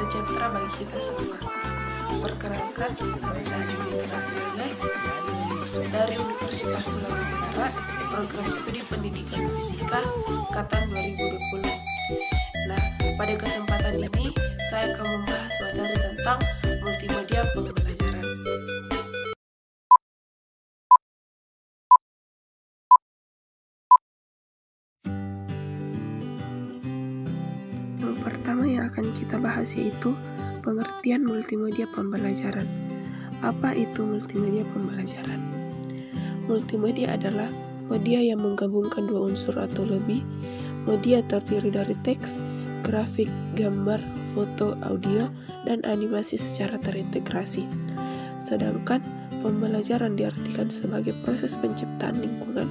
sejahtera bagi kita semua. Perkenalkan, nama saya Judita Ratiana dari Universitas Sulawesi Barat, program studi pendidikan fisika angkatan 2020. Nah, pada kesempatan ini saya akan membahas materi tentang multimedia pembelajaran. Yang pertama yang akan kita bahas yaitu pengertian multimedia pembelajaran. Apa itu multimedia pembelajaran? Multimedia adalah media yang menggabungkan dua unsur atau lebih. Media terdiri dari teks, grafik, gambar, foto, audio, dan animasi secara terintegrasi. Sedangkan pembelajaran diartikan sebagai proses penciptaan lingkungan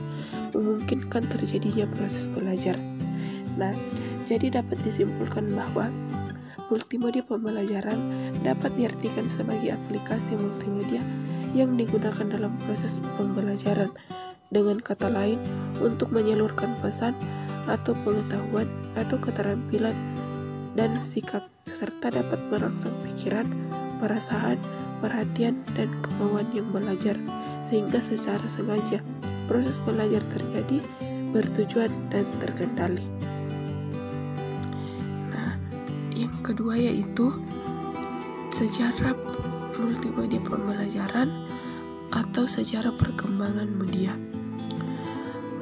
memungkinkan terjadinya proses belajar. Nah, jadi dapat disimpulkan bahwa multimedia pembelajaran dapat diartikan sebagai aplikasi multimedia yang digunakan dalam proses pembelajaran, dengan kata lain, untuk menyalurkan pesan atau pengetahuan atau keterampilan dan sikap, serta dapat merangsang pikiran, perasaan, perhatian, dan kemauan yang belajar, sehingga secara sengaja proses belajar terjadi, bertujuan, dan terkendali. Nah, yang kedua yaitu sejarah multimedia pembelajaran atau sejarah perkembangan media.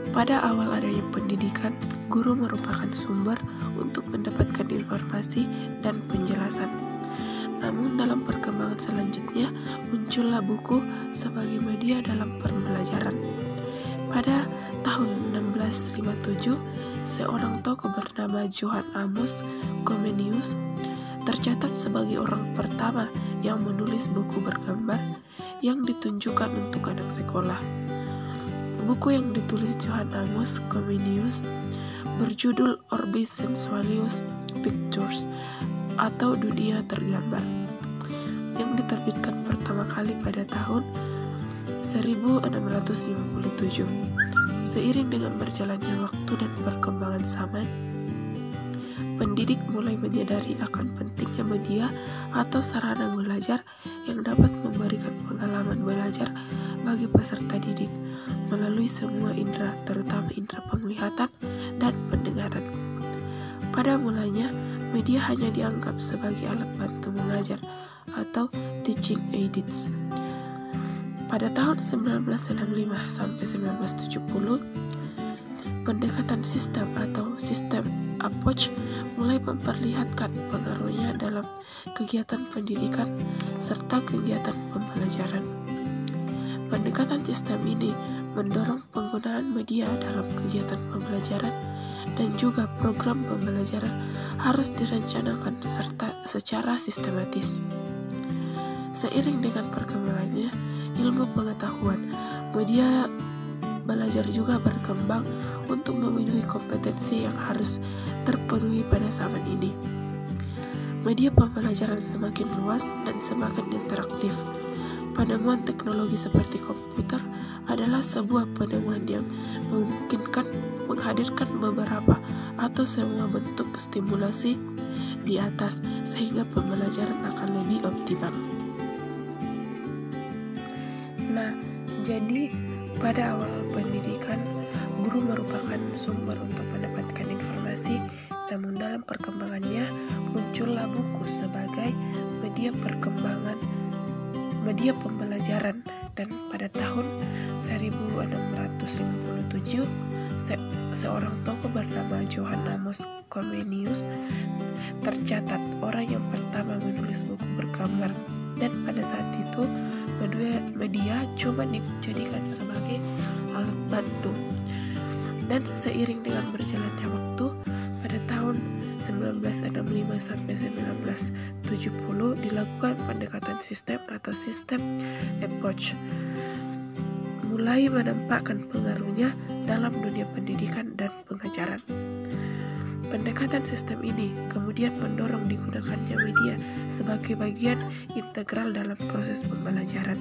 Pada awal adanya pendidikan, guru merupakan sumber untuk mendapatkan informasi dan penjelasan. Namun dalam perkembangan selanjutnya, muncullah buku sebagai media dalam pembelajaran. Pada tahun 1657, seorang tokoh bernama Johann Amos Comenius tercatat sebagai orang pertama yang menulis buku bergambar yang ditunjukkan untuk anak sekolah. Buku yang ditulis Johann Amos Comenius berjudul Orbis Sensualius Pictures atau Dunia Tergambar, yang diterbitkan pertama kali pada tahun 1657. Seiring dengan berjalannya waktu dan perkembangan zaman, pendidik mulai menyadari akan pentingnya media atau sarana belajar yang dapat memberikan pengalaman belajar bagi peserta didik melalui semua indera, terutama indera penglihatan dan pendengaran. Pada mulanya, media hanya dianggap sebagai alat bantu mengajar atau teaching aids. Pada tahun 1965 sampai 1970, pendekatan sistem atau sistem approach mulai memperlihatkan pengaruhnya dalam kegiatan pendidikan serta kegiatan pembelajaran. Pendekatan sistem ini mendorong penggunaan media dalam kegiatan pembelajaran dan juga program pembelajaran harus direncanakan serta secara sistematis. Seiring dengan perkembangannya ilmu pengetahuan, media belajar juga berkembang untuk memenuhi kompetensi yang harus terpenuhi pada zaman ini. Media pembelajaran semakin luas dan semakin interaktif. Penemuan teknologi seperti komputer adalah sebuah penemuan yang memungkinkan menghadirkan beberapa atau semua bentuk stimulasi di atas sehingga pembelajaran akan lebih optimal. Nah, jadi pada awal pendidikan, guru merupakan sumber untuk mendapatkan informasi, namun dalam perkembangannya muncullah buku sebagai media pembelajaran, dan pada tahun 1657 seorang tokoh bernama Johann Amos Comenius tercatat orang yang pertama menulis buku bergambar, dan pada saat itu media cuma dijadikan sebagai alat bantu. Dan seiring dengan berjalannya waktu, pada tahun 1965 sampai 1970 dilakukan pendekatan sistem atau sistem approach, mulai menampakkan pengaruhnya dalam dunia pendidikan dan pengajaran. Pendekatan sistem ini kemudian mendorong digunakannya media sebagai bagian integral dalam proses pembelajaran.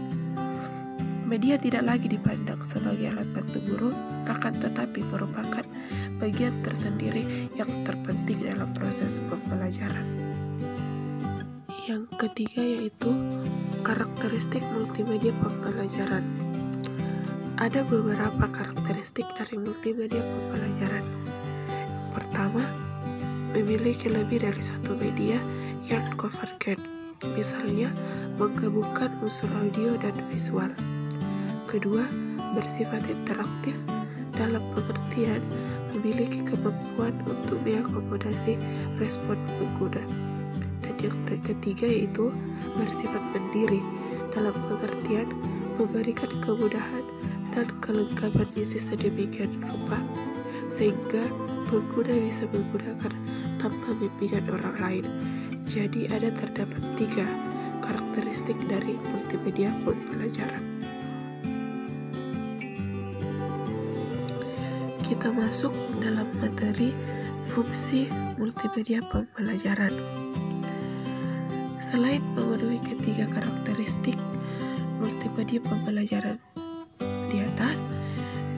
Media tidak lagi dipandang sebagai alat bantu guru, akan tetapi merupakan bagian tersendiri yang terpenting dalam proses pembelajaran. Yang ketiga yaitu karakteristik multimedia pembelajaran. Ada beberapa karakteristik dari multimedia pembelajaran. Yang pertama, memiliki lebih dari satu media yang konvergen, misalnya menggabungkan unsur audio dan visual. Kedua, bersifat interaktif dalam pengertian memiliki kemampuan untuk mengakomodasi respon pengguna. Dan yang ketiga yaitu bersifat mandiri dalam pengertian memberikan kemudahan dan kelengkapan isi sedemikian rupa sehingga pengguna bisa menggunakan tanpa bimbingan orang lain. Jadi terdapat 3 karakteristik dari multimedia pembelajaran. Kita masuk dalam materi fungsi multimedia pembelajaran. Selain memenuhi ketiga karakteristik multimedia pembelajaran di atas,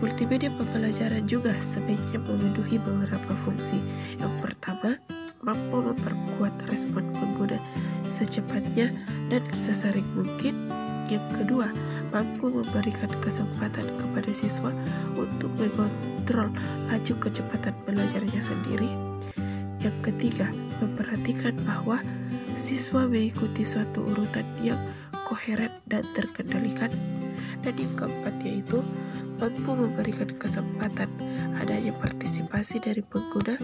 multimedia pembelajaran juga sebaiknya memenuhi beberapa fungsi. Yang pertama, mampu memperkuat respon pengguna secepatnya dan sesering mungkin. Yang kedua, mampu memberikan kesempatan kepada siswa untuk mengontrol laju kecepatan belajarnya sendiri. Yang ketiga, memperhatikan bahwa siswa mengikuti suatu urutan yang koheren dan terkendalikan. Dan yang keempat yaitu mampu memberikan kesempatan adanya partisipasi dari pengguna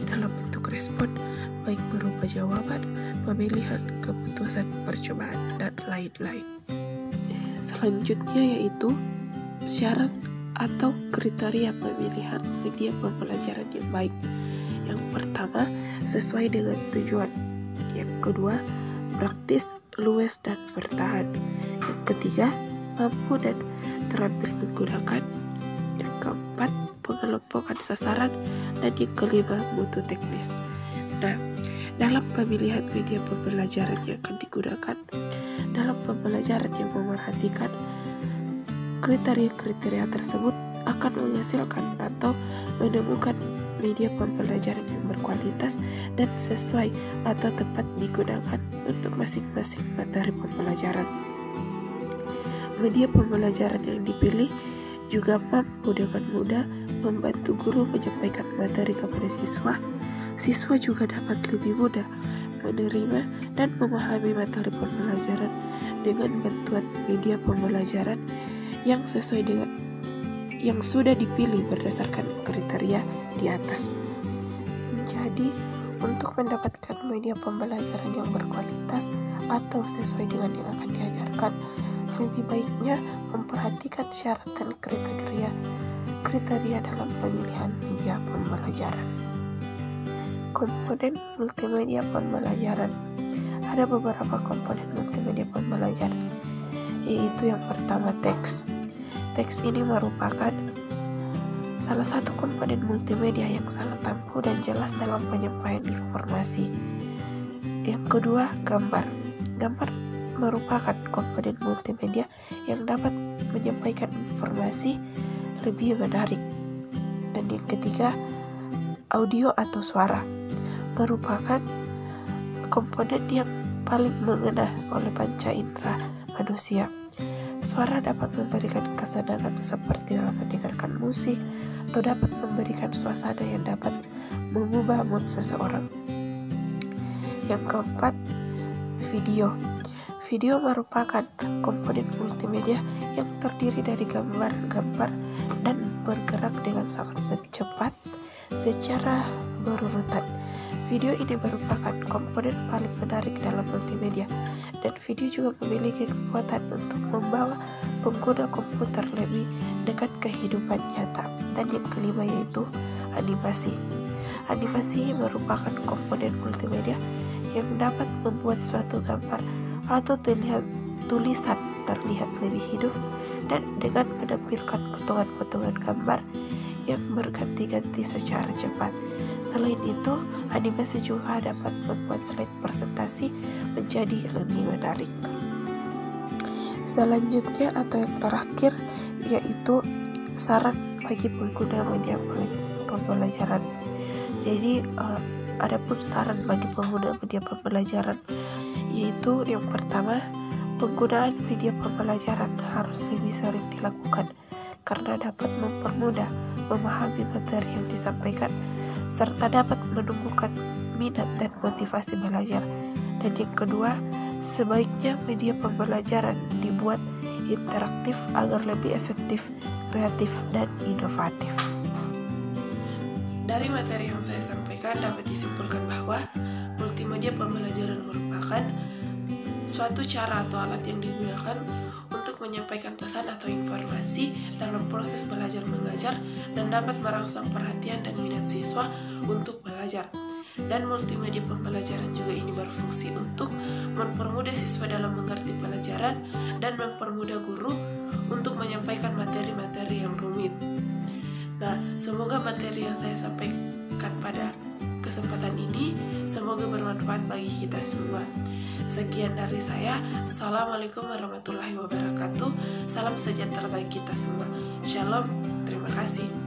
dalam bentuk respon, baik berupa jawaban, pemilihan, keputusan, percobaan, dan lain-lain. Selanjutnya yaitu syarat atau kriteria pemilihan media pembelajaran yang baik. Yang pertama, sesuai dengan tujuan. Yang kedua, praktis, luas, dan bertahan. Yang ketiga, mampu dan terampil menggunakan. Yang keempat, pengelompokan sasaran. Dan yang kelima, mutu teknis. Nah, dalam pemilihan media pembelajaran yang akan digunakan, dalam pembelajaran yang memerhatikan kriteria-kriteria tersebut akan menghasilkan atau menemukan media pembelajaran yang berkualitas dan sesuai atau tepat digunakan untuk masing-masing materi pembelajaran. Media pembelajaran yang dipilih juga mampu dengan mudah membantu guru menyampaikan materi kepada siswa. Siswa juga dapat lebih mudah menerima dan memahami materi pembelajaran dengan bantuan media pembelajaran yang sesuai dengan yang sudah dipilih berdasarkan kriteria di atas. Jadi, untuk mendapatkan media pembelajaran yang berkualitas atau sesuai dengan yang akan diajarkan, lebih baiknya memperhatikan syarat dan kriteria dalam pemilihan media pembelajaran. Komponen multimedia pembelajaran. Ada beberapa komponen multimedia pembelajaran, yaitu yang pertama teks. Teks ini merupakan salah satu komponen multimedia yang sangat ampuh dan jelas dalam penyampaian informasi. Yang kedua, gambar. Gambar merupakan komponen multimedia yang dapat menyampaikan informasi lebih menarik. Dan yang ketiga, audio atau suara merupakan komponen yang paling mengena oleh panca indera manusia. Suara dapat memberikan kesenangan seperti dalam mendengarkan musik atau dapat memberikan suasana yang dapat mengubah mood seseorang. Yang keempat, video. Video merupakan komponen multimedia yang terdiri dari gambar-gambar dan bergerak dengan sangat cepat secara berurutan. Video ini merupakan komponen paling menarik dalam multimedia, dan video juga memiliki kekuatan untuk membawa pengguna komputer lebih dekat kehidupan nyata. Dan yang kelima yaitu animasi. Animasi merupakan komponen multimedia yang dapat membuat suatu gambar atau tulisan terlihat lebih hidup dan dengan menampilkan potongan-potongan gambar yang berganti-ganti secara cepat. Selain itu, animasi juga dapat membuat slide presentasi menjadi lebih menarik. Selanjutnya atau yang terakhir yaitu saran bagi pengguna media pembelajaran. Jadi, adapun saran bagi pengguna media pembelajaran yaitu yang pertama, penggunaan media pembelajaran harus lebih sering dilakukan karena dapat mempermudah memahami materi yang disampaikan serta dapat menumbuhkan minat dan motivasi belajar. Dan yang kedua, sebaiknya media pembelajaran dibuat interaktif agar lebih efektif, kreatif, dan inovatif. Dari materi yang saya sampaikan dapat disimpulkan bahwa multimedia pembelajaran merupakan suatu cara atau alat yang digunakan untuk menyampaikan pesan atau informasi dalam proses belajar mengajar dan dapat merangsang perhatian dan minat siswa untuk belajar. Dan multimedia pembelajaran juga ini berfungsi untuk mempermudah siswa dalam mengerti pelajaran dan mempermudah guru untuk menyampaikan materi-materi yang rumit. Nah, semoga materi yang saya sampaikan pada kesempatan ini semoga bermanfaat bagi kita semua. Sekian dari saya. Assalamualaikum warahmatullahi wabarakatuh. Salam sejahtera bagi kita semua. Shalom. Terima kasih.